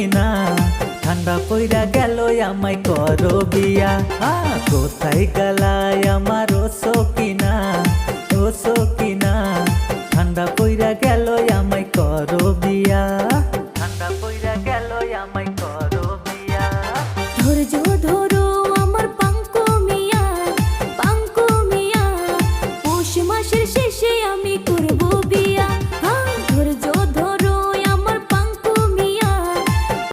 কিনা ঠান্ডা পইরা গেল আমায় করো বিয়া কোথায় গেলায় আমার ও সকিনা ঠান্ডা পইরা গেল আমায় করো বিয়া ঠান্ডা পইরা গেল আমায়